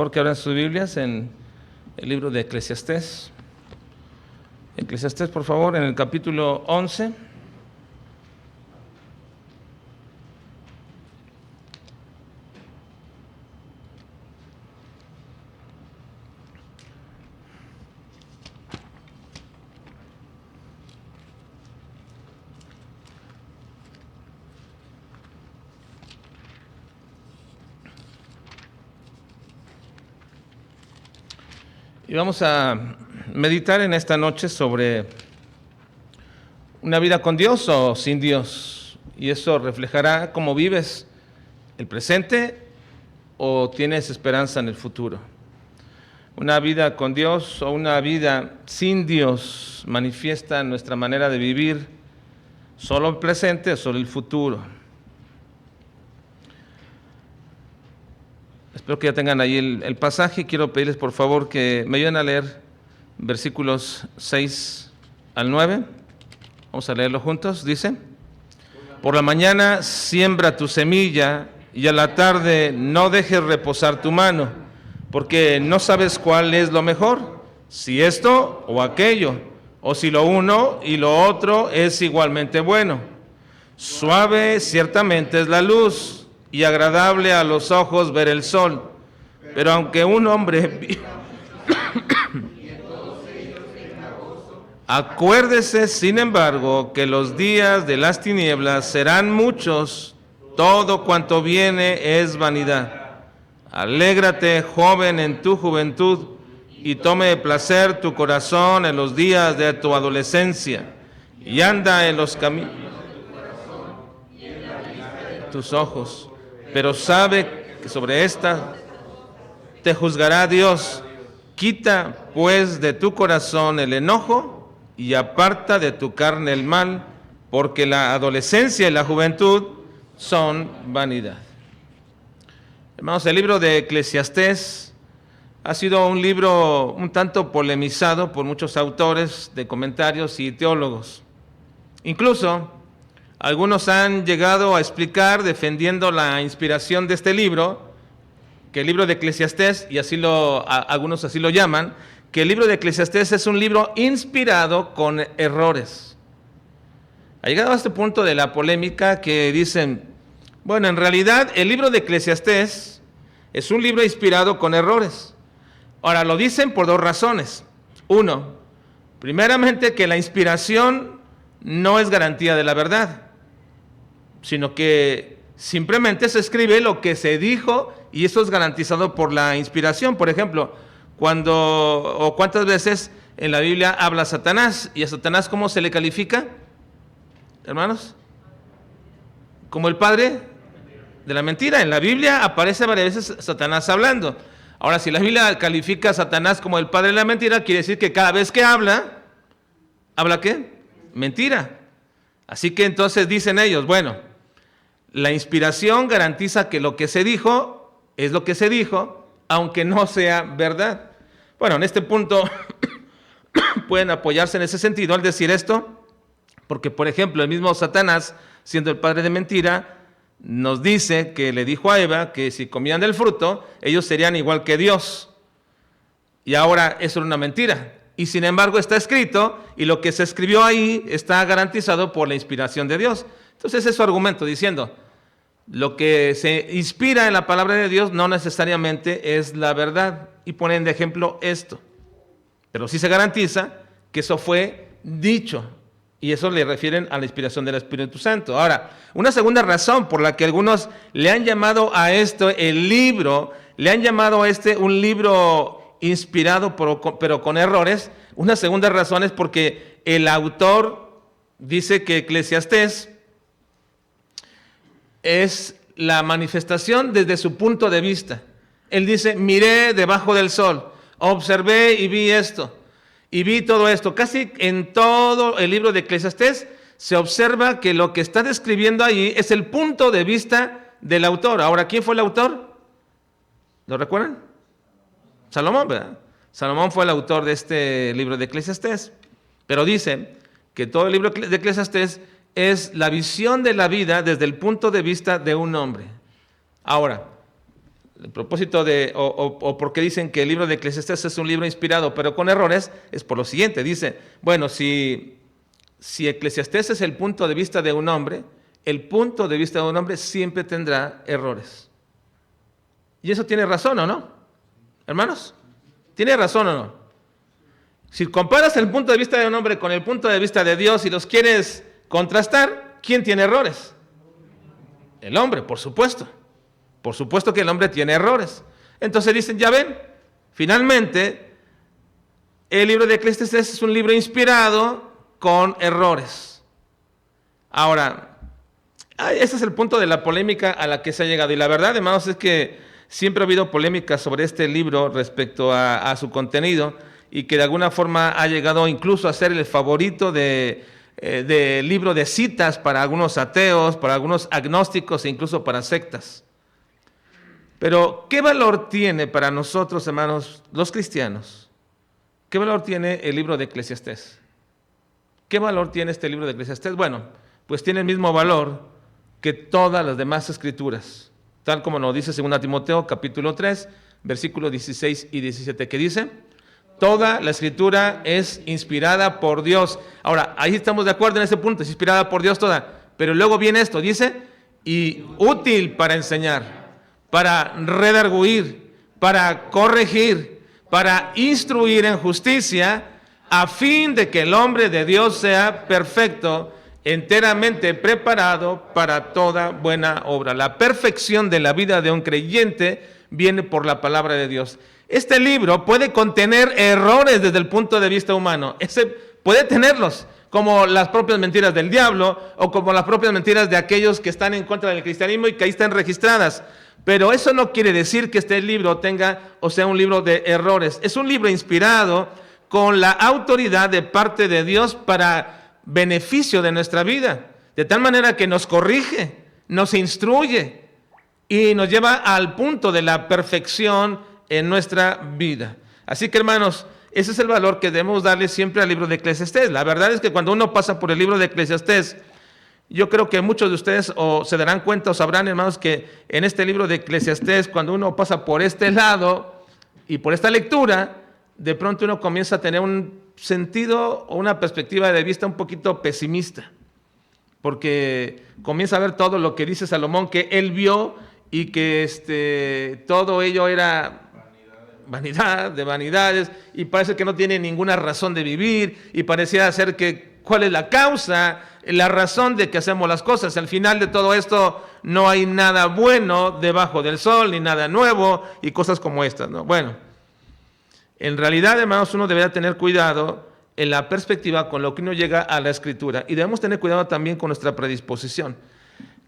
Porque abran sus Biblias en el libro de Eclesiastés. Eclesiastés, por favor, en el capítulo 11. Y vamos a meditar en esta noche sobre una vida con Dios o sin Dios. Y eso reflejará cómo vives el presente o tienes esperanza en el futuro. Una vida con Dios o una vida sin Dios manifiesta nuestra manera de vivir solo el presente o solo el futuro. Espero que ya tengan ahí el pasaje. Quiero pedirles por favor que me ayuden a leer versículos 6 al 9. Vamos a leerlo juntos. Dice: por la mañana siembra tu semilla y a la tarde no dejes reposar tu mano, porque no sabes cuál es lo mejor, si esto o aquello, o si lo uno y lo otro es igualmente bueno. Suave ciertamente es la luz y agradable a los ojos ver el sol, pero aunque un hombre acuérdese, sin embargo, que los días de las tinieblas serán muchos, todo cuanto viene es vanidad. Alégrate, joven, en tu juventud, y tome placer tu corazón en los días de tu adolescencia, y anda en los caminos de tus ojos. Pero sabe que sobre esta te juzgará Dios. Quita pues de tu corazón el enojo y aparta de tu carne el mal, porque la adolescencia y la juventud son vanidad. Hermanos, el libro de Eclesiastés ha sido un libro un tanto polemizado por muchos autores de comentarios y teólogos. Incluso algunos han llegado a explicar, defendiendo la inspiración de este libro, que el libro de Eclesiastés, y algunos así lo llaman, que el libro de Eclesiastés es un libro inspirado con errores. Ha llegado a este punto de la polémica que dicen, bueno, en realidad el libro de Eclesiastés es un libro inspirado con errores. Ahora, lo dicen por dos razones. Uno, primeramente que la inspiración no es garantía de la verdad, sino que simplemente se escribe lo que se dijo y eso es garantizado por la inspiración. Por ejemplo, cuántas veces en la Biblia habla Satanás, y a Satanás ¿cómo se le califica, hermanos? Como el padre de la mentira. En la Biblia aparece varias veces Satanás hablando. Ahora, si la Biblia califica a Satanás como el padre de la mentira, quiere decir que cada vez que ¿habla qué? Mentira. Así que entonces dicen ellos, bueno, la inspiración garantiza que lo que se dijo es lo que se dijo, aunque no sea verdad. Bueno, en este punto pueden apoyarse en ese sentido al decir esto, porque por ejemplo el mismo Satanás, siendo el padre de mentira, nos dice que le dijo a Eva que si comían del fruto, ellos serían igual que Dios. Y ahora eso era una mentira. Y sin embargo está escrito, y lo que se escribió ahí está garantizado por la inspiración de Dios. Entonces es su argumento diciendo, lo que se inspira en la palabra de Dios no necesariamente es la verdad. Y ponen de ejemplo esto. Pero sí se garantiza que eso fue dicho. Y eso le refieren a la inspiración del Espíritu Santo. Ahora, una segunda razón por la que algunos le han llamado a esto el libro, le han llamado a un libro inspirado pero con errores. Una segunda razón es porque el autor dice que Eclesiastés es la manifestación desde su punto de vista. Él dice, miré debajo del sol, observé y vi esto, y vi todo esto. Casi en todo el libro de Eclesiastés se observa que lo que está describiendo ahí es el punto de vista del autor. Ahora, ¿quién fue el autor? ¿Lo recuerdan? Salomón, ¿verdad? Salomón fue el autor de este libro de Eclesiastés. Pero dice que todo el libro de Eclesiastés es la visión de la vida desde el punto de vista de un hombre. Ahora, El propósito o porque dicen que el libro de Eclesiastés es un libro inspirado, pero con errores, es por lo siguiente. Dice, bueno, si Eclesiastés es el punto de vista de un hombre, el punto de vista de un hombre siempre tendrá errores. ¿Y eso tiene razón o no? Hermanos, ¿tiene razón o no? Si comparas el punto de vista de un hombre con el punto de vista de Dios y los quieres contrastar, ¿quién tiene errores? El hombre, por supuesto. Por supuesto que el hombre tiene errores. Entonces dicen, ya ven, finalmente, el libro de Eclesiastés es un libro inspirado con errores. Ahora, ese es el punto de la polémica a la que se ha llegado. Y la verdad, hermanos, es que siempre ha habido polémica sobre este libro respecto a su contenido y que de alguna forma ha llegado incluso a ser el favorito de libro de citas para algunos ateos, para algunos agnósticos e incluso para sectas. Pero, ¿qué valor tiene para nosotros, hermanos, los cristianos? ¿Qué valor tiene el libro de Eclesiastés? ¿Qué valor tiene este libro de Eclesiastés? Bueno, pues tiene el mismo valor que todas las demás escrituras, tal como nos dice 2 Timoteo, capítulo 3, versículos 16 y 17, que dice, toda la escritura es inspirada por Dios. Ahora, ahí estamos de acuerdo en ese punto, es inspirada por Dios toda, pero luego viene esto, dice, y útil para enseñar, para redarguir, para corregir, para instruir en justicia, a fin de que el hombre de Dios sea perfecto, enteramente preparado para toda buena obra. La perfección de la vida de un creyente viene por la palabra de Dios. Este libro puede contener errores desde el punto de vista humano. Puede tenerlos, como las propias mentiras del diablo o como las propias mentiras de aquellos que están en contra del cristianismo y que ahí están registradas. Pero eso no quiere decir que este libro tenga o sea un libro de errores. Es un libro inspirado con la autoridad de parte de Dios para beneficio de nuestra vida, de tal manera que nos corrige, nos instruye y nos lleva al punto de la perfección en nuestra vida. Así que, hermanos, ese es el valor que debemos darle siempre al libro de Eclesiastés. La verdad es que cuando uno pasa por el libro de Eclesiastés, yo creo que muchos de ustedes o se darán cuenta o sabrán, hermanos, que en este libro de Eclesiastés, cuando uno pasa por este lado y por esta lectura, de pronto uno comienza a tener un sentido o una perspectiva de vista un poquito pesimista, porque comienza a ver todo lo que dice Salomón que él vio y que todo ello era vanidad de vanidades, y parece que no tiene ninguna razón de vivir, y parecía ser que cuál es la causa, la razón de que hacemos las cosas. Al final de todo esto no hay nada bueno debajo del sol, ni nada nuevo, y cosas como estas, ¿no? Bueno, en realidad, hermanos, uno debería tener cuidado en la perspectiva con lo que uno llega a la Escritura, y debemos tener cuidado también con nuestra predisposición.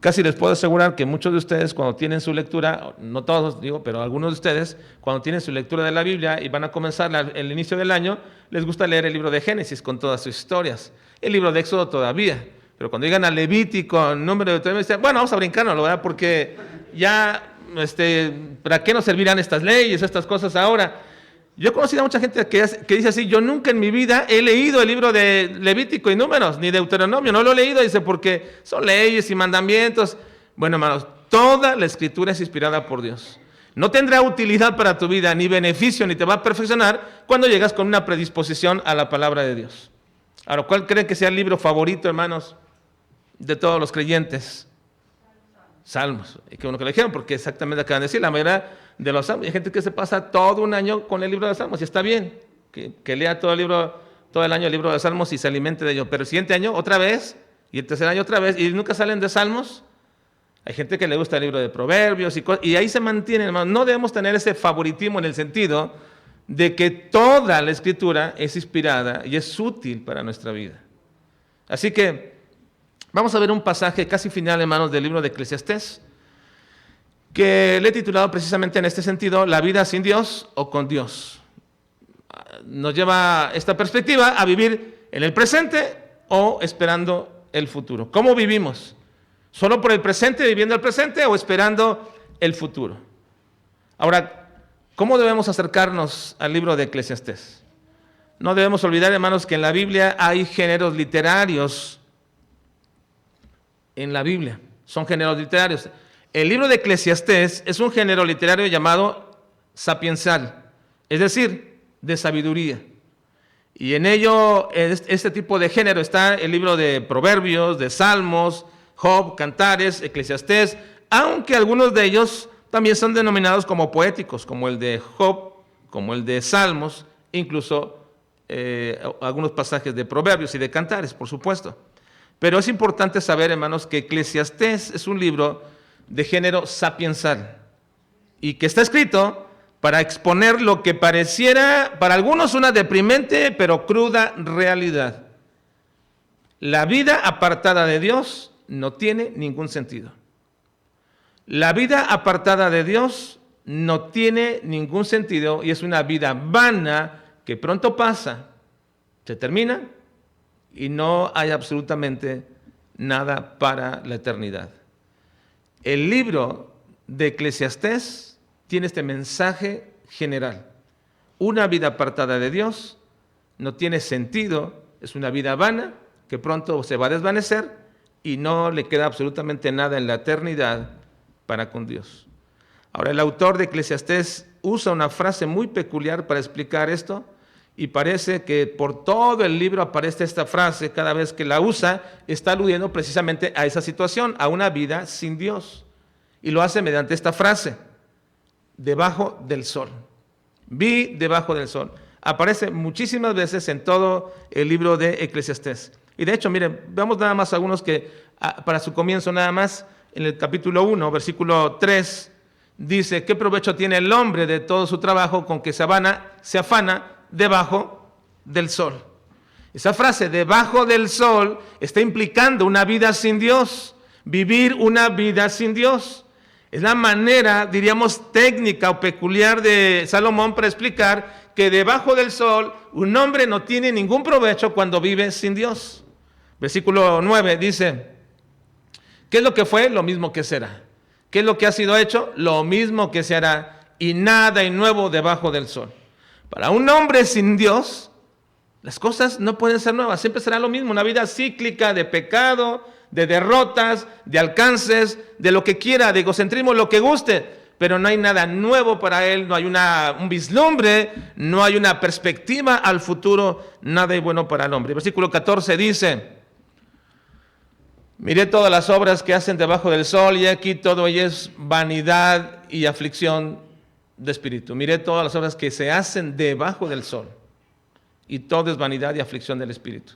Casi les puedo asegurar que muchos de ustedes cuando tienen su lectura, no todos digo, pero algunos de ustedes, cuando tienen su lectura de la Biblia y van a comenzar el inicio del año, les gusta leer el libro de Génesis con todas sus historias, el libro de Éxodo todavía, pero cuando llegan a Levítico, Número de Deuteronomio, dicen, bueno, vamos a brincarnos, ¿verdad? Porque ya, ¿para qué nos servirán estas leyes, estas cosas ahora? Yo he conocido a mucha gente que dice así, yo nunca en mi vida he leído el libro de Levítico y Números, ni Deuteronomio, no lo he leído, dice, porque son leyes y mandamientos. Bueno, hermanos, toda la Escritura es inspirada por Dios. No tendrá utilidad para tu vida, ni beneficio, ni te va a perfeccionar cuando llegas con una predisposición a la palabra de Dios. Ahora, ¿cuál creen que sea el libro favorito, hermanos, de todos los creyentes? Salmos. Y que uno que lo dijeron, porque exactamente acaban de decir, la mayoría de los salmos. Hay gente que se pasa todo un año con el libro de Salmos, y está bien, que lea todo el año el libro de Salmos y se alimente de ello. Pero el siguiente año otra vez, y el tercer año otra vez, y nunca salen de Salmos. Hay gente que le gusta el libro de Proverbios y ahí se mantiene, hermano. No debemos tener ese favoritismo en el sentido de que toda la Escritura es inspirada y es útil para nuestra vida. Así que vamos a ver un pasaje casi final, hermanos, del libro de Eclesiastés, que le he titulado precisamente en este sentido, La vida sin Dios o con Dios. Nos lleva esta perspectiva a vivir en el presente o esperando el futuro. ¿Cómo vivimos? ¿Solo por el presente, viviendo el presente, o esperando el futuro? Ahora, ¿cómo debemos acercarnos al libro de Eclesiastés? No debemos olvidar, hermanos, que en la Biblia hay géneros literarios. En la Biblia son géneros literarios. El libro de Eclesiastés es un género literario llamado sapiensal, es decir, de sabiduría. Y en ello, este tipo de género está el libro de Proverbios, de Salmos, Job, Cantares, Eclesiastés, aunque algunos de ellos también son denominados como poéticos, como el de Job, como el de Salmos, incluso algunos pasajes de Proverbios y de Cantares, por supuesto. Pero es importante saber, hermanos, que Eclesiastés es un libro de género sapiensal y que está escrito para exponer lo que pareciera para algunos una deprimente pero cruda realidad. La vida apartada de Dios no tiene ningún sentido. La vida apartada de Dios no tiene ningún sentido y es una vida vana que pronto pasa, se termina y no hay absolutamente nada para la eternidad. El libro de Eclesiastés tiene este mensaje general. Una vida apartada de Dios no tiene sentido, es una vida vana que pronto se va a desvanecer y no le queda absolutamente nada en la eternidad para con Dios. Ahora, el autor de Eclesiastés usa una frase muy peculiar para explicar esto y parece que por todo el libro aparece esta frase, cada vez que la usa, está aludiendo precisamente a esa situación, a una vida sin Dios. Y lo hace mediante esta frase, debajo del sol. Vi debajo del sol. Aparece muchísimas veces en todo el libro de Eclesiastés. Y de hecho, miren, veamos nada más algunos que, para su comienzo nada más, en el capítulo 1, versículo 3, dice, ¿qué provecho tiene el hombre de todo su trabajo con que se afana debajo del sol? Esa frase, debajo del sol, está implicando una vida sin Dios, vivir una vida sin Dios. Es la manera, diríamos, técnica o peculiar de Salomón para explicar que debajo del sol un hombre no tiene ningún provecho cuando vive sin Dios. Versículo 9 dice, ¿qué es lo que fue? Lo mismo que será. ¿Qué es lo que ha sido hecho? Lo mismo que se hará, y nada hay nuevo debajo del sol. Para un hombre sin Dios, las cosas no pueden ser nuevas, siempre será lo mismo, una vida cíclica de pecado, de derrotas, de alcances, de lo que quiera, de egocentrismo, lo que guste, pero no hay nada nuevo para él, no hay un vislumbre, no hay una perspectiva al futuro, nada hay bueno para el hombre. Versículo 14 dice, miré todas las obras que hacen debajo del sol y aquí todo ello es vanidad y aflicción de espíritu. Miré todas las obras que se hacen debajo del sol y todo es vanidad y aflicción del espíritu.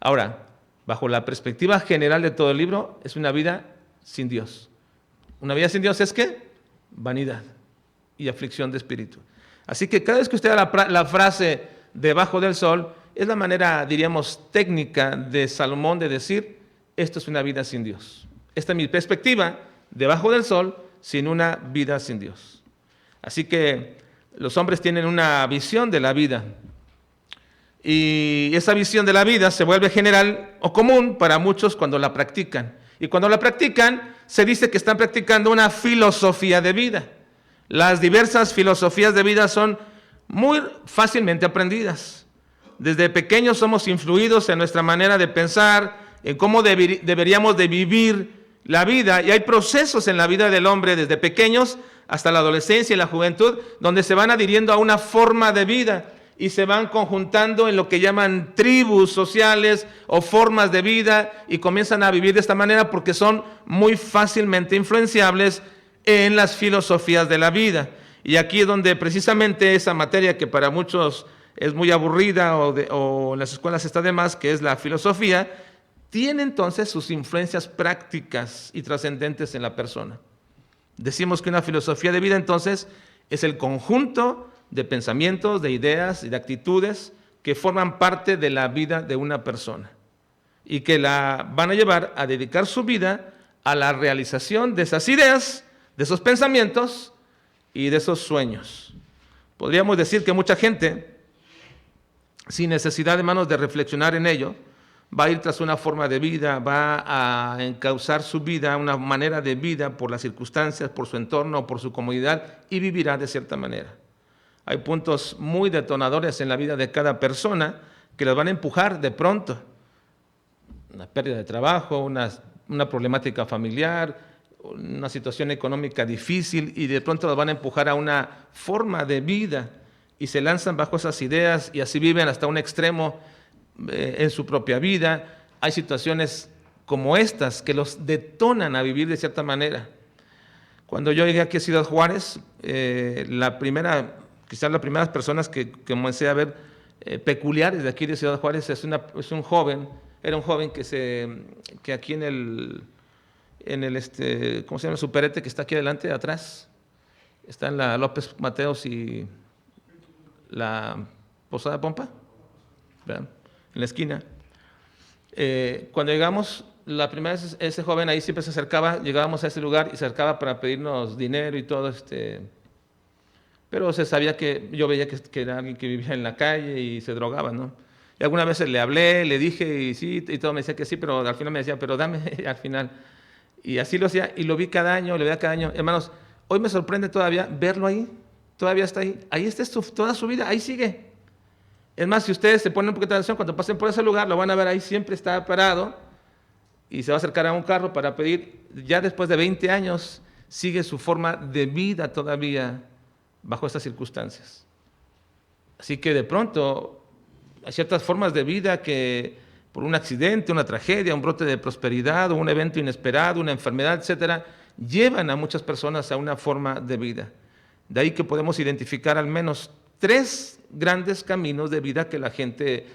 Ahora, bajo la perspectiva general de todo el libro, es una vida sin Dios. Una vida sin Dios es ¿qué? Vanidad y aflicción de espíritu. Así que cada vez que usted da la frase debajo del sol, es la manera, diríamos, técnica de Salomón de decir, esto es una vida sin Dios. Esta es mi perspectiva, debajo del sol, sin una vida sin Dios. Así que los hombres tienen una visión de la vida. Y esa visión de la vida se vuelve general o común para muchos cuando la practican. Y cuando la practican, se dice que están practicando una filosofía de vida. Las diversas filosofías de vida son muy fácilmente aprendidas. Desde pequeños somos influidos en nuestra manera de pensar, en cómo deberíamos de vivir la vida. Y hay procesos en la vida del hombre desde pequeños hasta la adolescencia y la juventud, donde se van adhiriendo a una forma de vida y se van conjuntando en lo que llaman tribus sociales o formas de vida y comienzan a vivir de esta manera porque son muy fácilmente influenciables en las filosofías de la vida. Y aquí es donde precisamente esa materia que para muchos es muy aburrida o en las escuelas está de más, que es la filosofía, tiene entonces sus influencias prácticas y trascendentes en la persona. Decimos que una filosofía de vida entonces es el conjunto de pensamientos, de ideas y de actitudes que forman parte de la vida de una persona y que la van a llevar a dedicar su vida a la realización de esas ideas, de esos pensamientos y de esos sueños. Podríamos decir que mucha gente, sin necesidad, hermanos, de reflexionar en ello, va a ir tras una forma de vida, va a encauzar su vida, una manera de vida por las circunstancias, por su entorno, por su comodidad y vivirá de cierta manera. Hay puntos muy detonadores en la vida de cada persona que los van a empujar de pronto. Una pérdida de trabajo, una problemática familiar, una situación económica difícil y de pronto los van a empujar a una forma de vida y se lanzan bajo esas ideas y así viven hasta un extremo en su propia vida. Hay situaciones como estas que los detonan a vivir de cierta manera. Cuando yo llegué aquí a Ciudad Juárez, quizás las primeras personas que comencé a ver peculiares de aquí de Ciudad Juárez es un joven, era un joven que aquí en el ¿cómo se llama? Superete que está aquí adelante, atrás, está en la López Mateos y la Posada Pompa, ¿verdad? En la esquina. Cuando llegamos, la primera vez ese joven ahí siempre se acercaba, llegábamos a ese lugar y se acercaba para pedirnos dinero y todo, pero se sabía que yo veía que era alguien que vivía en la calle y se drogaba, ¿no? Y algunas veces le hablé, le dije y sí, y todo me decía que sí, pero al final me decía, pero dame al final. Y así lo hacía y lo vi cada año, lo veía cada año. Hermanos, hoy me sorprende todavía verlo ahí, todavía está ahí. Ahí está toda su vida, ahí sigue. Es más, si ustedes se ponen un poquito de atención, cuando pasen por ese lugar, lo van a ver ahí, siempre está parado y se va a acercar a un carro para pedir. Ya después de 20 años, sigue su forma de vida todavía bajo estas circunstancias. Así que de pronto hay ciertas formas de vida que por un accidente, una tragedia, un brote de prosperidad o un evento inesperado, una enfermedad, etcétera, llevan a muchas personas a una forma de vida. De ahí que podemos identificar al menos 3 grandes caminos de vida que la gente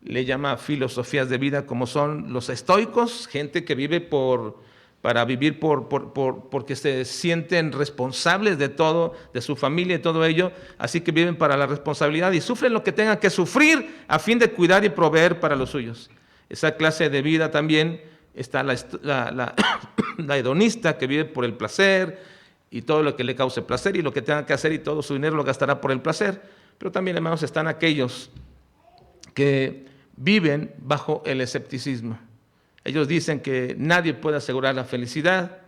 le llama filosofías de vida, como son los estoicos, gente que vive para vivir porque se sienten responsables de todo, de su familia y todo ello, así que viven para la responsabilidad y sufren lo que tengan que sufrir a fin de cuidar y proveer para los suyos. Esa clase de vida también está la hedonista, que vive por el placer y todo lo que le cause placer y lo que tenga que hacer y todo su dinero lo gastará por el placer. Pero también, hermanos, están aquellos que viven bajo el escepticismo. Ellos dicen que nadie puede asegurar la felicidad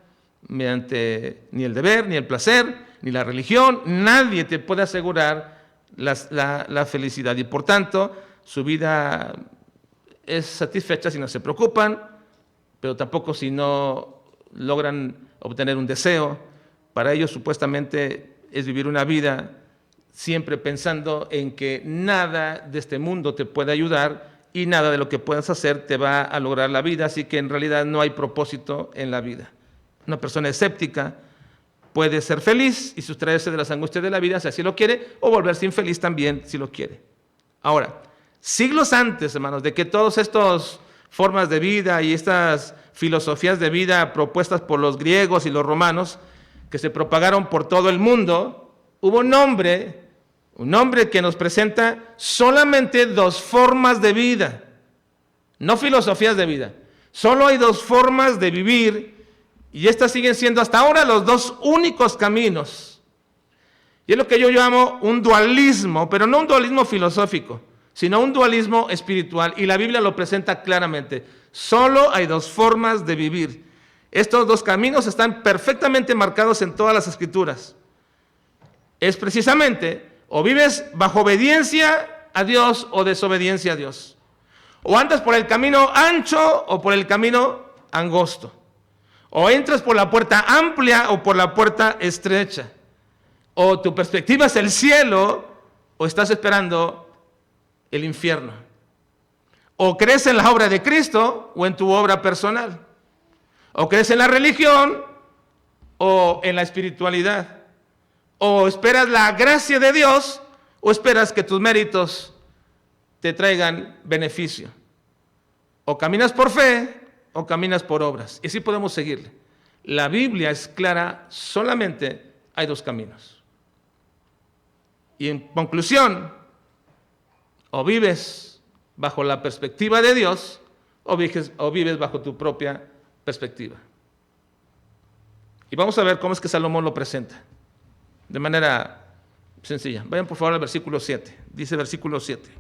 mediante ni el deber, ni el placer, ni la religión. Nadie te puede asegurar la felicidad y por tanto su vida es satisfecha si no se preocupan, pero tampoco si no logran obtener un deseo. Para ellos supuestamente es vivir una vida siempre pensando en que nada de este mundo te puede ayudar y nada de lo que puedas hacer te va a lograr la vida, así que en realidad no hay propósito en la vida. Una persona escéptica puede ser feliz y sustraerse de las angustias de la vida si así lo quiere, o volverse infeliz también si lo quiere. Ahora, siglos antes, hermanos, de que todas estas formas de vida y estas filosofías de vida propuestas por los griegos y los romanos, que se propagaron por todo el mundo, hubo un hombre que nos presenta solamente 2 formas de vida, no filosofías de vida. Solo hay 2 formas de vivir y estas siguen siendo hasta ahora los 2 únicos caminos. Y es lo que yo llamo un dualismo, pero no un dualismo filosófico, sino un dualismo espiritual. Y la Biblia lo presenta claramente. Solo hay 2 formas de vivir. Estos 2 caminos están perfectamente marcados en todas las Escrituras. Es precisamente, o vives bajo obediencia a Dios o desobediencia a Dios. O andas por el camino ancho o por el camino angosto. O entras por la puerta amplia o por la puerta estrecha. O tu perspectiva es el cielo o estás esperando el infierno. O crees en la obra de Cristo o en tu obra personal. O crees en la religión o en la espiritualidad. O esperas la gracia de Dios o esperas que tus méritos te traigan beneficio. O caminas por fe o caminas por obras. Y así podemos seguirle. La Biblia es clara, solamente hay 2 caminos. Y en conclusión, o vives bajo la perspectiva de Dios o vives bajo tu propia perspectiva. Y vamos a ver cómo es que Salomón lo presenta. De manera sencilla. Vayan por favor al versículo 7. Dice versículo 7.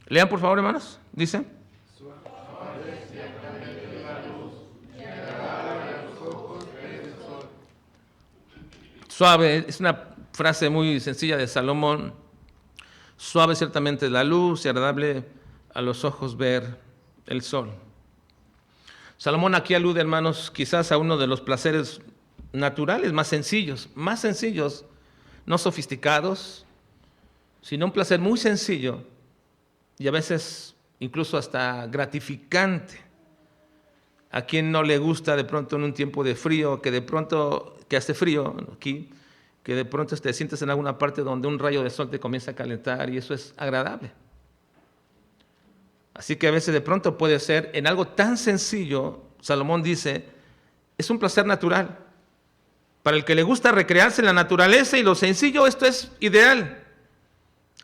Lean por favor, hermanos. Dice. Suave, es una frase muy sencilla de Salomón. Suave ciertamente la luz y agradable a los ojos ver el sol. Salomón aquí alude, hermanos, quizás a uno de los placeres naturales más sencillos, no sofisticados, sino un placer muy sencillo y a veces incluso hasta gratificante. ¿A quien no le gusta de pronto en un tiempo de frío, que hace frío aquí, que de pronto te sientes en alguna parte donde un rayo de sol te comienza a calentar y eso es agradable? Así que a veces de pronto puede ser en algo tan sencillo, Salomón dice, es un placer natural. Para el que le gusta recrearse en la naturaleza y lo sencillo, esto es ideal.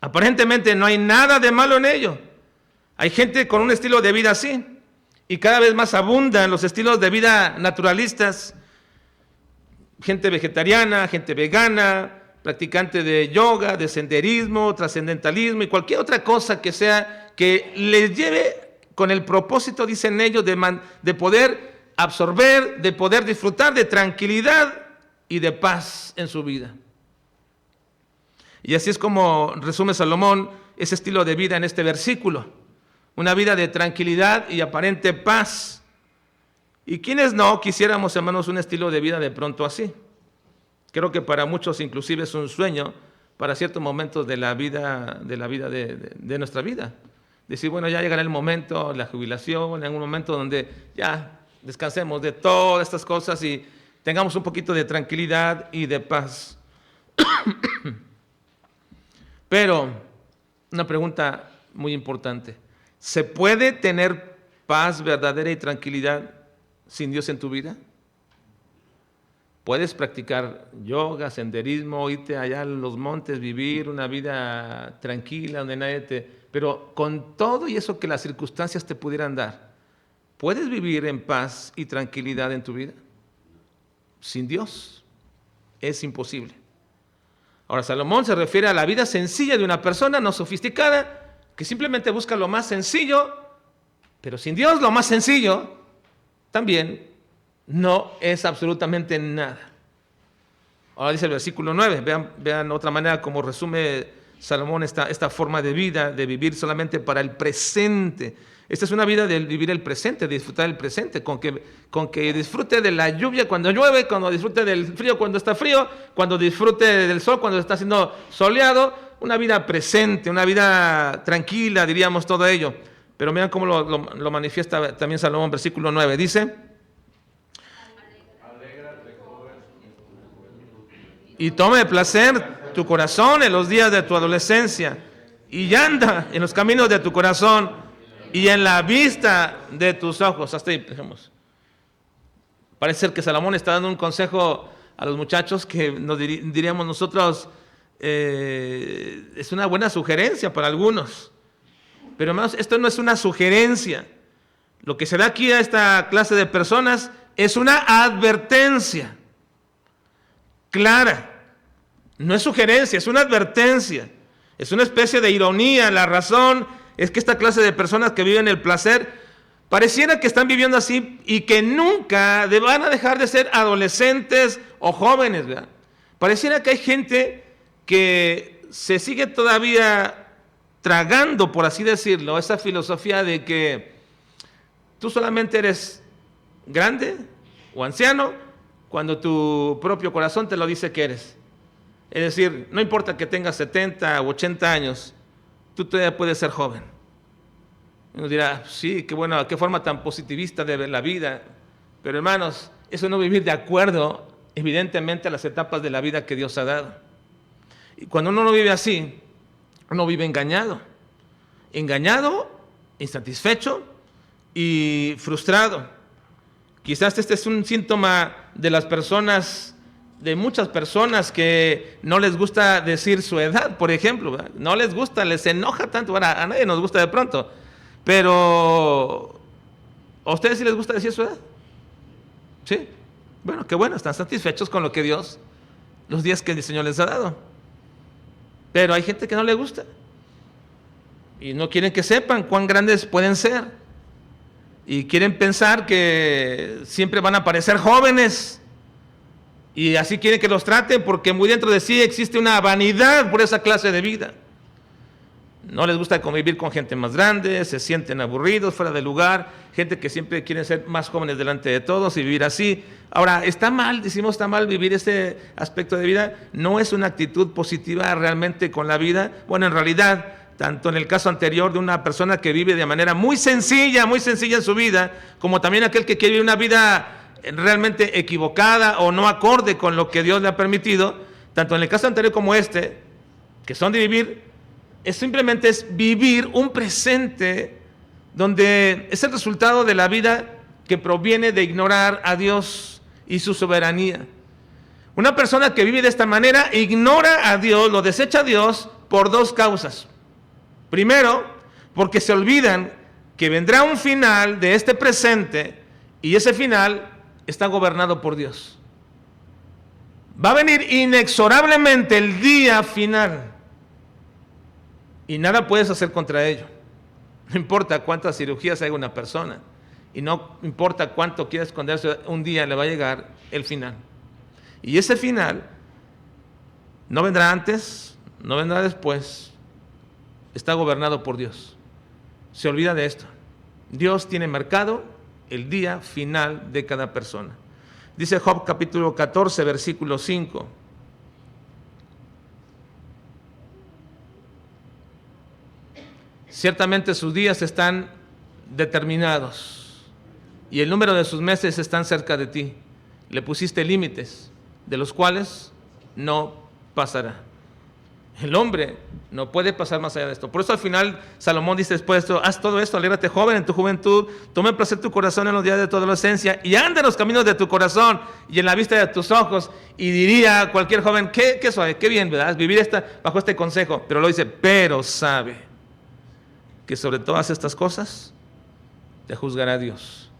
Aparentemente no hay nada de malo en ello. Hay gente con un estilo de vida así y cada vez más abundan los estilos de vida naturalistas. Gente vegetariana, gente vegana, practicante de yoga, de senderismo, trascendentalismo y cualquier otra cosa que sea que les lleve con el propósito, dicen ellos, de poder absorber, de poder disfrutar de tranquilidad y de paz en su vida. Y así es como resume Salomón ese estilo de vida en este versículo. Una vida de tranquilidad y aparente paz. ¿Y quiénes no quisiéramos, hermanos, un estilo de vida de pronto así? Creo que para muchos inclusive es un sueño para ciertos momentos de la vida de nuestra vida. Decir, bueno, ya llegará el momento, la jubilación, en un momento donde ya descansemos de todas estas cosas y tengamos un poquito de tranquilidad y de paz. Pero, una pregunta muy importante. ¿Se puede tener paz verdadera y tranquilidad sin Dios en tu vida? Puedes practicar yoga, senderismo, irte allá a los montes, vivir una vida tranquila, donde nadie te... Pero con todo y eso que las circunstancias te pudieran dar, ¿puedes vivir en paz y tranquilidad en tu vida? Sin Dios es imposible. Ahora, Salomón se refiere a la vida sencilla de una persona no sofisticada que simplemente busca lo más sencillo, pero sin Dios lo más sencillo también no es absolutamente nada. Ahora dice el versículo 9, vean otra manera como resume Salomón esta forma de vida, de vivir solamente para el presente. Esta es una vida de vivir el presente, de disfrutar el presente, con que disfrute de la lluvia cuando llueve, cuando disfrute del frío cuando está frío, cuando disfrute del sol cuando está siendo soleado, una vida presente, una vida tranquila, diríamos todo ello. Pero vean cómo lo manifiesta también Salomón, versículo 9, dice: y tome placer tu corazón en los días de tu adolescencia, y anda en los caminos de tu corazón, y en la vista de tus ojos. Hasta ahí, dejemos. Parece ser que Salomón está dando un consejo a los muchachos que diríamos nosotros, es una buena sugerencia para algunos. Pero hermanos, esto no es una sugerencia. Lo que se da aquí a esta clase de personas es una advertencia clara. No es sugerencia, es una advertencia. Es una especie de ironía. La razón es que esta clase de personas que viven el placer pareciera que están viviendo así y que nunca van a dejar de ser adolescentes o jóvenes, ¿verdad? Pareciera que hay gente que se sigue todavía tragando, por así decirlo, esa filosofía de que tú solamente eres grande o anciano cuando tu propio corazón te lo dice que eres. Es decir, no importa que tengas 70 u 80 años, tú todavía puedes ser joven. Y uno dirá, sí, qué bueno, qué forma tan positivista de ver la vida. Pero hermanos, eso no vivir de acuerdo, evidentemente, a las etapas de la vida que Dios ha dado. Y cuando uno no vive así, uno vive engañado, insatisfecho y frustrado. Quizás este es un síntoma de las personas, de muchas personas que no les gusta decir su edad, por ejemplo, ¿verdad? No les gusta, les enoja tanto. Bueno, a nadie nos gusta de pronto, pero ¿a ustedes sí les gusta decir su edad? ¿Sí? Bueno, qué bueno, están satisfechos con lo que Dios, los días que el Señor les ha dado. Pero hay gente que no le gusta y no quieren que sepan cuán grandes pueden ser y quieren pensar que siempre van a parecer jóvenes y así quieren que los traten porque muy dentro de sí existe una vanidad por esa clase de vida. No les gusta convivir con gente más grande, se sienten aburridos, fuera de lugar, gente que siempre quiere ser más jóvenes delante de todos y vivir así. Ahora, está mal, decimos está mal vivir este aspecto de vida, no es una actitud positiva realmente con la vida. Bueno, en realidad, tanto en el caso anterior de una persona que vive de manera muy sencilla en su vida, como también aquel que quiere vivir una vida realmente equivocada o no acorde con lo que Dios le ha permitido, tanto en el caso anterior como este, que son de vivir, simplemente es vivir un presente donde es el resultado de la vida que proviene de ignorar a Dios y su soberanía. Una persona que vive de esta manera ignora a Dios, lo desecha a Dios por dos causas. Primero, porque se olvidan que vendrá un final de este presente y ese final está gobernado por Dios. Va a venir inexorablemente el día final. Y nada puedes hacer contra ello. No importa cuántas cirugías haga una persona. Y no importa cuánto quiera esconderse, un día le va a llegar el final. Y ese final no vendrá antes, no vendrá después. Está gobernado por Dios. Se olvida de esto. Dios tiene marcado el día final de cada persona. Dice Job capítulo 14, versículo 5. Ciertamente sus días están determinados y el número de sus meses están cerca de ti. Le pusiste límites, de los cuales no pasará. El hombre no puede pasar más allá de esto. Por eso al final Salomón dice después de esto: haz todo esto, alégrate joven en tu juventud, toma en placer tu corazón en los días de tu adolescencia y anda en los caminos de tu corazón y en la vista de tus ojos. Y diría cualquier joven: qué suave, qué bien, ¿verdad? Vivir bajo este consejo. Pero lo dice: pero sabe que sobre todas estas cosas te juzgará Dios.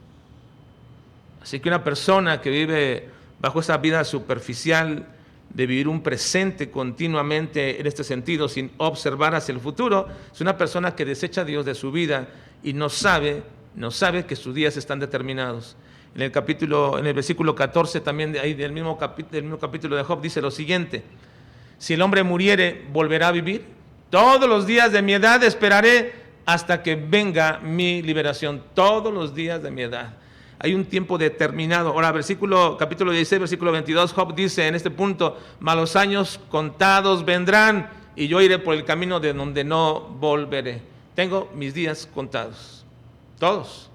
Así que una persona que vive bajo esa vida superficial de vivir un presente continuamente en este sentido, sin observar hacia el futuro, es una persona que desecha a Dios de su vida y no sabe que sus días están determinados. En el versículo 14 también del mismo capítulo de Job dice lo siguiente: si el hombre muriere, ¿volverá a vivir? Todos los días de mi edad esperaré hasta que venga mi liberación. Todos los días de mi edad. Hay un tiempo determinado. Ahora, capítulo 16, versículo 22, Job dice en este punto: mas los años contados vendrán y yo iré por el camino de donde no volveré. Tengo mis días contados. Todos.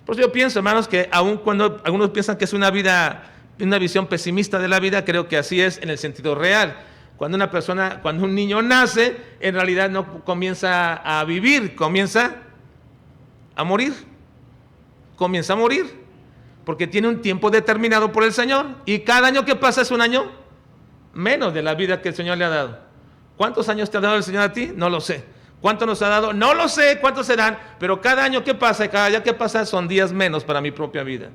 Por eso yo pienso, hermanos, que aun cuando algunos piensan que es una visión pesimista de la vida, creo que así es en el sentido real. Cuando un niño nace, en realidad no comienza a vivir, comienza a morir. Comienza a morir, porque tiene un tiempo determinado por el Señor. Y cada año que pasa es un año menos de la vida que el Señor le ha dado. ¿Cuántos años te ha dado el Señor a ti? No lo sé. ¿Cuánto nos ha dado? No lo sé cuántos serán, pero cada año que pasa, cada día que pasa son días menos para mi propia vida,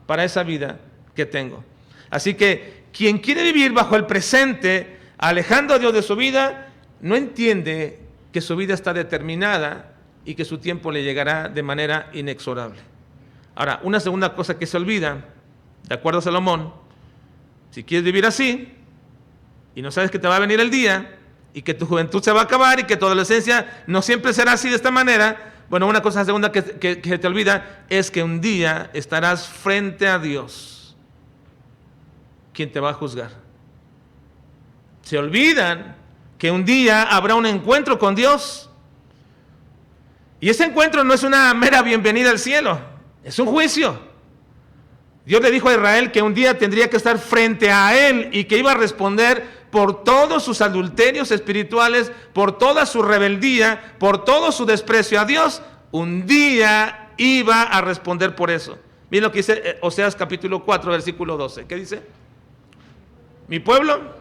para esa vida que tengo. Así que quien quiere vivir bajo el presente, alejando a Dios de su vida, no entiende que su vida está determinada y que su tiempo le llegará de manera inexorable. Ahora, una segunda cosa que se olvida, de acuerdo a Salomón: si quieres vivir así y no sabes que te va a venir el día y que tu juventud se va a acabar y que tu adolescencia no siempre será así de esta manera, bueno, una cosa segunda que te olvida es que un día estarás frente a Dios, quien te va a juzgar. Se olvidan que un día habrá un encuentro con Dios. Y ese encuentro no es una mera bienvenida al cielo, es un juicio. Dios le dijo a Israel que un día tendría que estar frente a Él y que iba a responder por todos sus adulterios espirituales, por toda su rebeldía, por todo su desprecio a Dios. Un día iba a responder por eso. Miren lo que dice Oseas capítulo 4, versículo 12. ¿Qué dice? Mi pueblo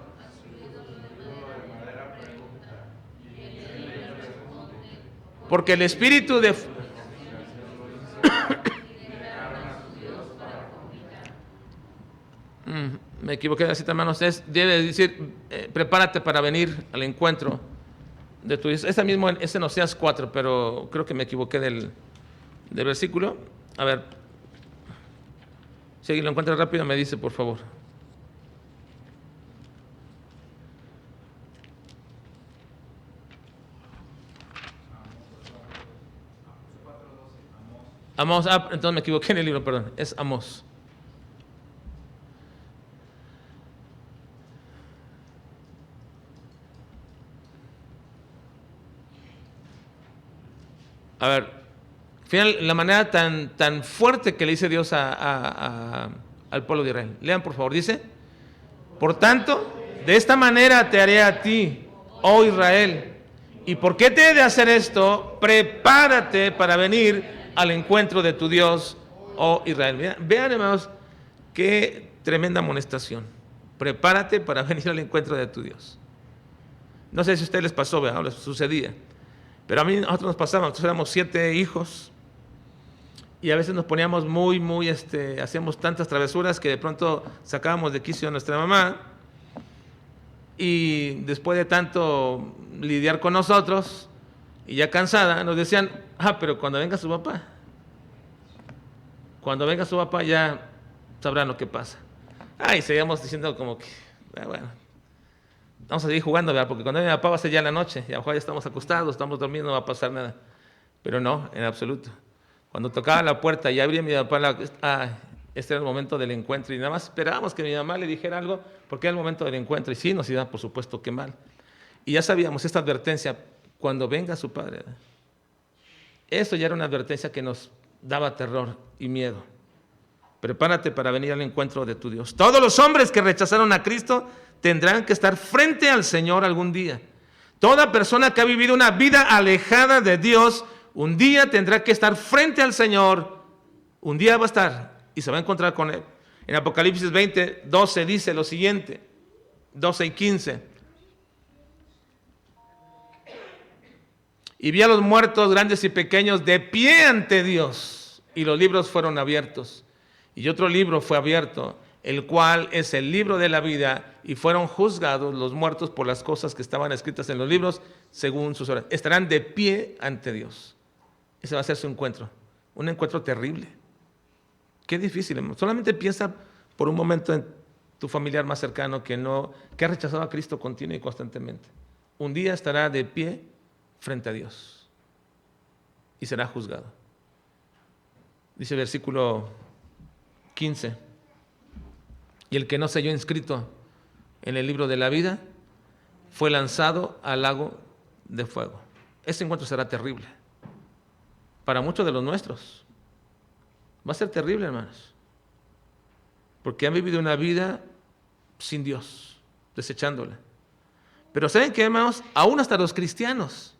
porque el espíritu de... me equivoqué de la cita, hermanos. Debe decir, prepárate para venir al encuentro de tu Dios. Es en Oseas 4, pero creo que me equivoqué del versículo. A ver, si alguien lo encuentra rápido, me dice, por favor. Amós, entonces me equivoqué en el libro, perdón, es Amós. A ver, la manera tan fuerte que le dice Dios al pueblo de Israel. Lean por favor, dice: por tanto, de esta manera te haré a ti, oh Israel. ¿Y por qué te he de hacer esto? Prepárate para venir al encuentro de tu Dios, oh Israel. Vean, hermanos, qué tremenda amonestación. Prepárate para venir al encuentro de tu Dios. No sé si a ustedes les pasó, ¿verdad? Les sucedía. Pero a nosotros nos pasaba, nosotros éramos 7 hijos y a veces nos poníamos hacíamos tantas travesuras que de pronto sacábamos de quicio a nuestra mamá y después de tanto lidiar con nosotros y ya cansada, nos decían: pero cuando venga su papá ya sabrán lo que pasa. Y seguíamos diciendo como que, bueno, vamos a seguir jugando, ¿verdad? Porque cuando mi papá va a ser ya la noche, y a lo mejor ya estamos acostados, estamos durmiendo, no va a pasar nada. Pero no, en absoluto. Cuando tocaba la puerta y abría mi papá, este era el momento del encuentro. Y nada más esperábamos que mi mamá le dijera algo, porque era el momento del encuentro. Y sí, nos iba, por supuesto, qué mal. Y ya sabíamos esta advertencia: cuando venga su padre, ¿verdad? Eso ya era una advertencia que nos daba terror y miedo. Prepárate para venir al encuentro de tu Dios. Todos los hombres que rechazaron a Cristo tendrán que estar frente al Señor algún día. Toda persona que ha vivido una vida alejada de Dios, un día tendrá que estar frente al Señor. Un día va a estar y se va a encontrar con Él. En Apocalipsis 20, 12 dice lo siguiente, 12 y 15. Y vi a los muertos, grandes y pequeños, de pie ante Dios, y los libros fueron abiertos. Y otro libro fue abierto, el cual es el libro de la vida, y fueron juzgados los muertos por las cosas que estaban escritas en los libros según sus obras. Estarán de pie ante Dios. Ese va a ser su encuentro, un encuentro terrible. Qué difícil, hermano. Solamente piensa por un momento en tu familiar más cercano que ha rechazado a Cristo continua y constantemente. Un día estará de pie frente a Dios y será juzgado. Dice el versículo 15: y el que no se halló inscrito en el libro de la vida fue lanzado al lago de fuego. Ese encuentro será terrible para muchos de los nuestros. Va a ser terrible, hermanos, porque han vivido una vida sin Dios, desechándola. Pero ¿saben qué, hermanos? Aún hasta los cristianos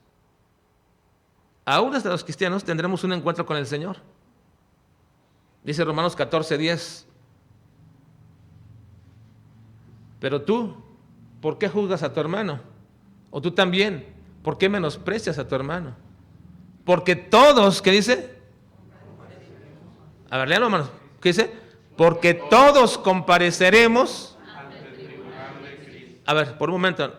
tendremos un encuentro con el Señor. Dice Romanos 14:10: pero tú, ¿por qué juzgas a tu hermano? O tú también, ¿por qué menosprecias a tu hermano? Porque todos, ¿qué dice? A ver, léalo, hermanos. ¿Qué dice? Porque todos compareceremos. A ver, por un momento,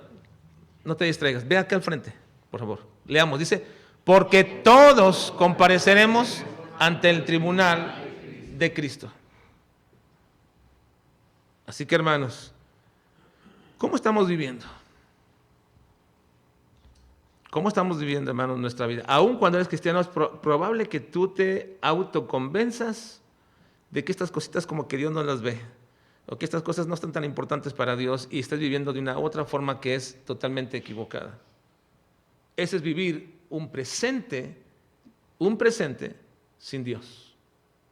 no te distraigas. Ve acá al frente, por favor. Leamos. Dice: porque todos compareceremos ante el tribunal de Cristo. Así que, hermanos, ¿cómo estamos viviendo? ¿Cómo estamos viviendo, hermanos, nuestra vida? Aún cuando eres cristiano, es probable que tú te autoconvenzas de que estas cositas como que Dios no las ve, o que estas cosas no están tan importantes para Dios, y estás viviendo de una otra forma que es totalmente equivocada. Ese es vivir un presente sin Dios.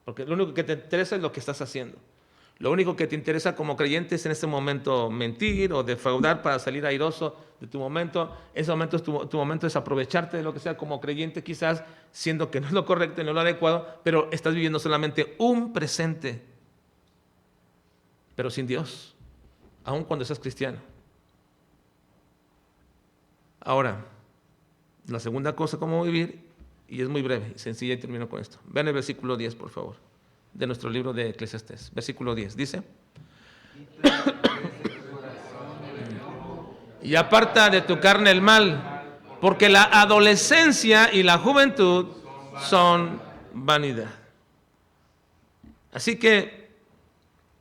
Porque lo único que te interesa es lo que estás haciendo. Lo único que te interesa como creyente es en este momento mentir o defraudar para salir airoso de tu momento. Ese momento tu momento es aprovecharte de lo que sea como creyente, quizás siendo que no es lo correcto y no es lo adecuado, pero estás viviendo solamente un presente, pero sin Dios, aun cuando seas cristiano. Ahora, la segunda cosa, cómo vivir, y es muy breve y sencilla, y termino con esto. Vean el versículo 10, por favor, de nuestro libro de Eclesiastés. Versículo 10, dice: y aparta de tu carne el mal, porque la adolescencia y la juventud son vanidad. Así que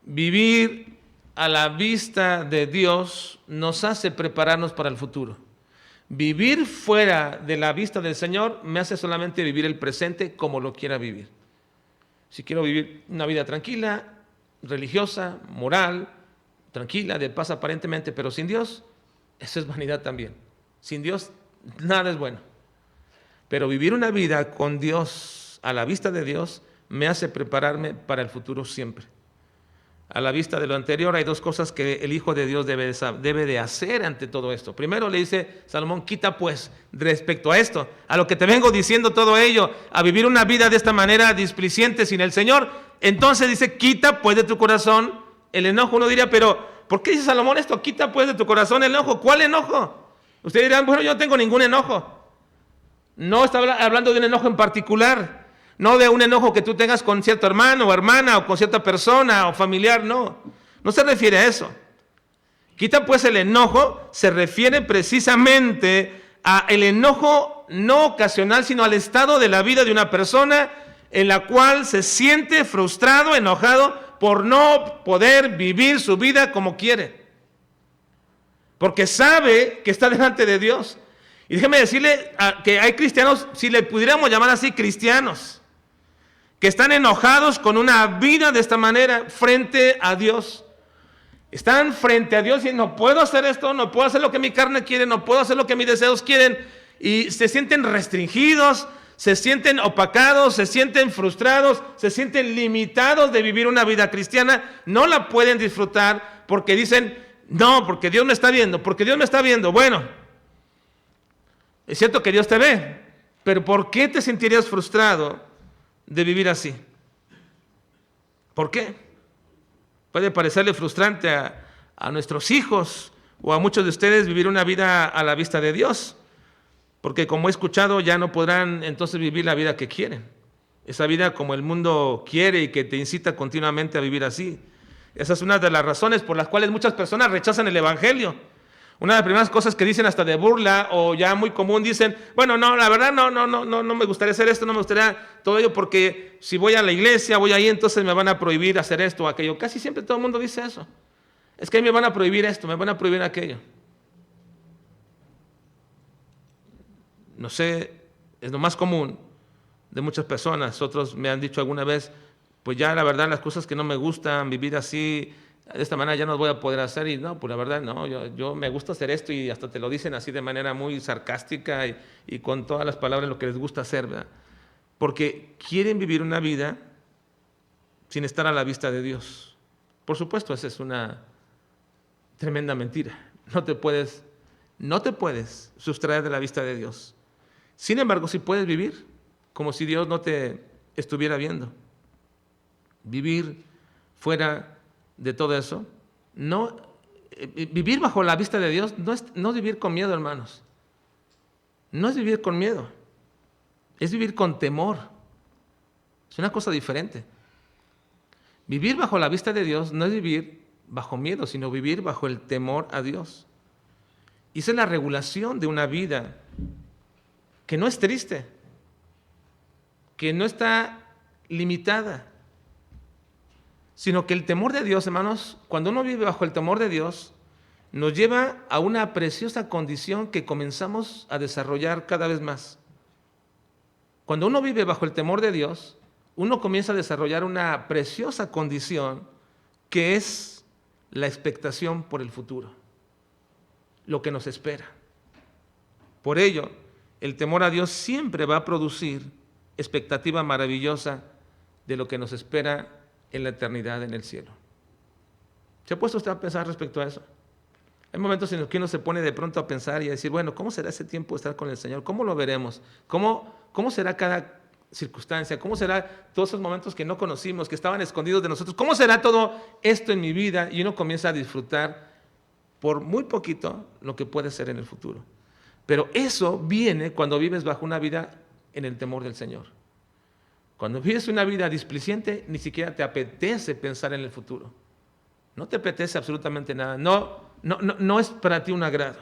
vivir a la vista de Dios nos hace prepararnos para el futuro. Vivir fuera de la vista del Señor me hace solamente vivir el presente como lo quiera vivir. Si quiero vivir una vida tranquila, religiosa, moral, tranquila, de paz aparentemente, pero sin Dios, eso es vanidad también. Sin Dios, nada es bueno. Pero vivir una vida con Dios, a la vista de Dios, me hace prepararme para el futuro siempre. A la vista de lo anterior, hay dos cosas que el Hijo de Dios debe de hacer ante todo esto. Primero le dice Salomón, quita pues respecto a esto, a lo que te vengo diciendo todo ello, a vivir una vida de esta manera displiciente sin el Señor. Entonces dice, quita pues de tu corazón el enojo. Uno diría, pero ¿por qué dice Salomón esto? Quita pues de tu corazón el enojo. ¿Cuál enojo? Ustedes dirán, bueno, yo no tengo ningún enojo. No está hablando de un enojo en particular. No de un enojo que tú tengas con cierto hermano o hermana o con cierta persona o familiar, no. No se refiere a eso. Quita pues el enojo, se refiere precisamente a el enojo no ocasional, sino al estado de la vida de una persona en la cual se siente frustrado, enojado por no poder vivir su vida como quiere. Porque sabe que está delante de Dios. Y déjeme decirle que hay cristianos, si le pudiéramos llamar así, cristianos, que están enojados con una vida de esta manera frente a Dios. Están frente a Dios y no puedo hacer esto, no puedo hacer lo que mi carne quiere, no puedo hacer lo que mis deseos quieren. Y se sienten restringidos, se sienten opacados, se sienten frustrados, se sienten limitados de vivir una vida cristiana. No la pueden disfrutar porque dicen, no, porque Dios me está viendo, porque Dios me está viendo. Bueno, es cierto que Dios te ve, pero ¿por qué te sentirías frustrado de vivir así? ¿Por qué? Puede parecerle frustrante a nuestros hijos o a muchos de ustedes vivir una vida a la vista de Dios, porque como he escuchado ya no podrán entonces vivir la vida que quieren, esa vida como el mundo quiere y que te incita continuamente a vivir así. Esa es una de las razones por las cuales muchas personas rechazan el Evangelio. Una de las primeras cosas que dicen hasta de burla o ya muy común, dicen, bueno, no, la verdad no me gustaría hacer esto, no me gustaría todo ello porque si voy a la iglesia, voy ahí, entonces me van a prohibir hacer esto o aquello. Casi siempre todo el mundo dice eso. Es que me van a prohibir esto, me van a prohibir aquello. No sé, es lo más común de muchas personas. Otros me han dicho alguna vez, pues ya la verdad las cosas que no me gustan, vivir así, de esta manera ya no voy a poder hacer. Y no, pues la verdad no, yo me gusta hacer esto y hasta te lo dicen así de manera muy sarcástica y con todas las palabras lo que les gusta hacer, ¿verdad? Porque quieren vivir una vida sin estar a la vista de Dios. Por supuesto, esa es una tremenda mentira. No te puedes sustraer de la vista de Dios. Sin embargo, sí puedes vivir como si Dios no te estuviera viendo. Vivir fuera de todo eso, vivir bajo la vista de Dios no es vivir con miedo, hermanos. No es vivir con miedo, es vivir con temor. Es una cosa diferente. Vivir bajo la vista de Dios no es vivir bajo miedo, sino vivir bajo el temor a Dios. Y esa es la regulación de una vida que no es triste, que no está limitada, sino que el temor de Dios, hermanos, cuando uno vive bajo el temor de Dios, nos lleva a una preciosa condición que comenzamos a desarrollar cada vez más. Cuando uno vive bajo el temor de Dios, uno comienza a desarrollar una preciosa condición que es la expectación por el futuro, lo que nos espera. Por ello, el temor a Dios siempre va a producir expectativa maravillosa de lo que nos espera en la eternidad en el cielo. ¿Se ha puesto usted a pensar respecto a eso? Hay momentos en los que uno se pone de pronto a pensar y a decir, bueno, ¿cómo será ese tiempo de estar con el Señor? ¿Cómo lo veremos? ¿Cómo será cada circunstancia? ¿Cómo será todos esos momentos que no conocimos, que estaban escondidos de nosotros? ¿Cómo será todo esto en mi vida? Y uno comienza a disfrutar por muy poquito lo que puede ser en el futuro. Pero eso viene cuando vives bajo una vida en el temor del Señor. Cuando vives una vida displicente, ni siquiera te apetece pensar en el futuro. No te apetece absolutamente nada. No es para ti un agrado.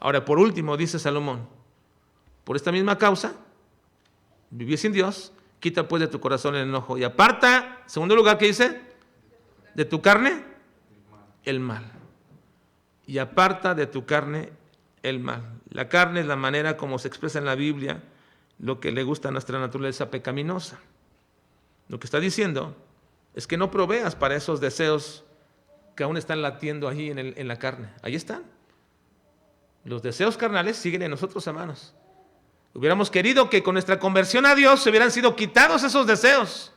Ahora, por último, dice Salomón, por esta misma causa, vivir sin Dios, quita pues de tu corazón el enojo y aparta, segundo lugar, ¿qué dice? De tu carne, el mal. Y aparta de tu carne el mal. La carne es la manera como se expresa en la Biblia lo que le gusta a nuestra naturaleza pecaminosa. Lo que está diciendo es que no proveas para esos deseos que aún están latiendo allí en la carne. Ahí están. Los deseos carnales siguen en nosotros, hermanos. Hubiéramos querido que con nuestra conversión a Dios se hubieran sido quitados esos deseos.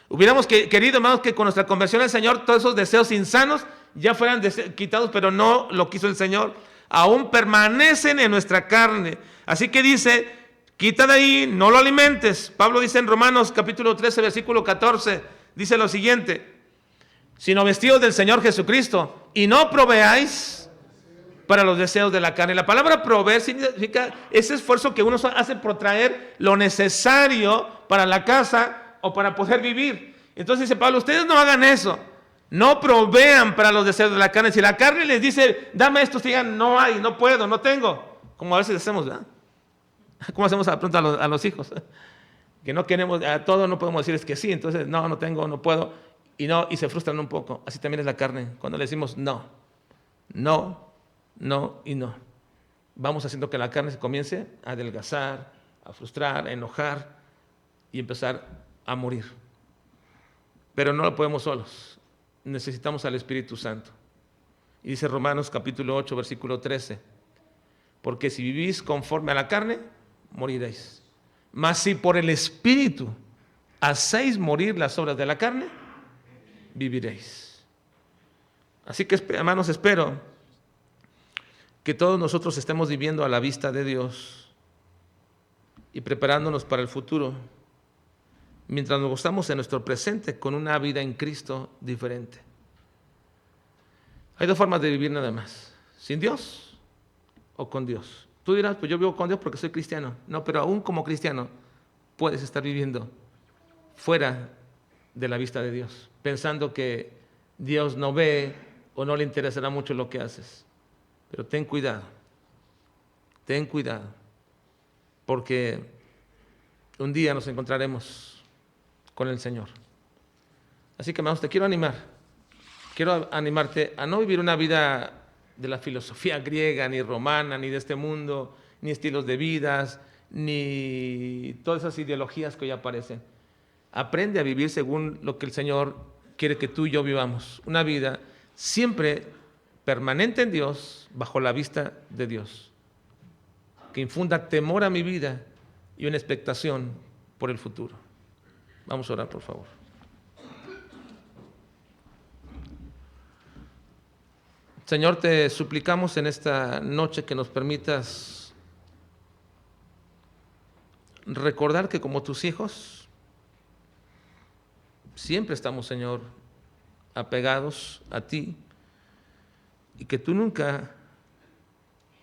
Hubiéramos querido, hermanos, que con nuestra conversión al Señor todos esos deseos insanos ya fueran quitados, pero no lo quiso el Señor. Aún permanecen en nuestra carne. Así que dice, quita de ahí, no lo alimentes. Pablo dice en Romanos capítulo 13, versículo 14, dice lo siguiente: sino vestidos del Señor Jesucristo, y no proveáis para los deseos de la carne. La palabra proveer significa ese esfuerzo que uno hace por traer lo necesario para la casa o para poder vivir. Entonces dice Pablo, ustedes no hagan eso. No provean para los deseos de la carne. Si la carne les dice, dame esto, digan, no hay, no puedo, no tengo. Como a veces hacemos, ¿verdad? ¿Cómo hacemos a pronto a los hijos? Que no queremos, a todo no podemos decirles que sí. Entonces, no tengo, no puedo. Y se frustran un poco. Así también es la carne. Cuando le decimos no y no. Vamos haciendo que la carne se comience a adelgazar, a frustrar, a enojar y empezar a morir. Pero no lo podemos solos. Necesitamos al Espíritu Santo. Y dice Romanos capítulo 8, versículo 13. Porque si vivís conforme a la carne, moriréis. Mas si por el Espíritu hacéis morir las obras de la carne, viviréis. Así que, hermanos, espero que todos nosotros estemos viviendo a la vista de Dios y preparándonos para el futuro, mientras nos gozamos en nuestro presente con una vida en Cristo diferente. Hay dos formas de vivir nada más: sin Dios o con Dios. Tú dirás, pues yo vivo con Dios porque soy cristiano. No, pero aún como cristiano puedes estar viviendo fuera de la vista de Dios, pensando que Dios no ve o no le interesará mucho lo que haces. Pero ten cuidado, porque un día nos encontraremos con el Señor. Así que, hermanos, te quiero animarte a no vivir una vida de la filosofía griega, ni romana, ni de este mundo, ni estilos de vidas, ni todas esas ideologías que hoy aparecen. Aprende a vivir según lo que el Señor quiere que tú y yo vivamos. Una vida siempre permanente en Dios, bajo la vista de Dios, que infunda temor a mi vida y una expectación por el futuro. Vamos a orar, por favor. Señor, te suplicamos en esta noche que nos permitas recordar que como tus hijos siempre estamos, Señor, apegados a ti, y que tú nunca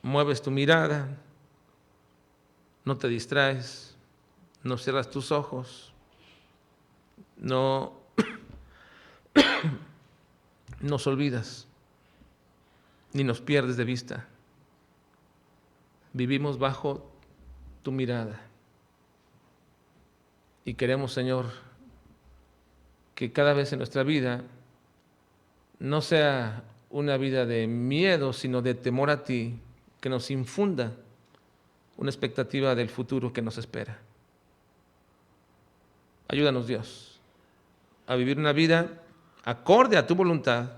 mueves tu mirada, no te distraes, no cierras tus ojos, no nos olvidas, ni nos pierdes de vista. Vivimos bajo tu mirada. Y queremos, Señor, que cada vez en nuestra vida no sea una vida de miedo, sino de temor a ti, que nos infunda una expectativa del futuro que nos espera. Ayúdanos, Dios, a vivir una vida acorde a tu voluntad,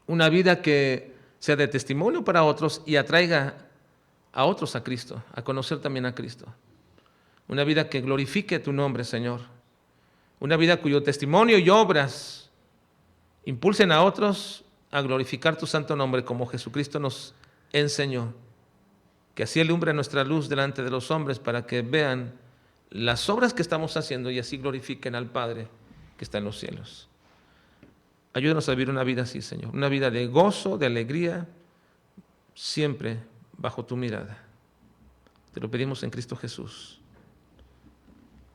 una vida que sea de testimonio para otros y atraiga a otros a Cristo, a conocer también a Cristo. Una vida que glorifique tu nombre, Señor. Una vida cuyo testimonio y obras impulsen a otros a glorificar tu santo nombre, como Jesucristo nos enseñó. Que así alumbre nuestra luz delante de los hombres, para que vean las obras que estamos haciendo y así glorifiquen al Padre que está en los cielos. Ayúdanos a vivir una vida así, Señor. Una vida de gozo, de alegría, siempre bajo tu mirada. Te lo pedimos en Cristo Jesús.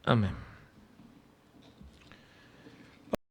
Amén.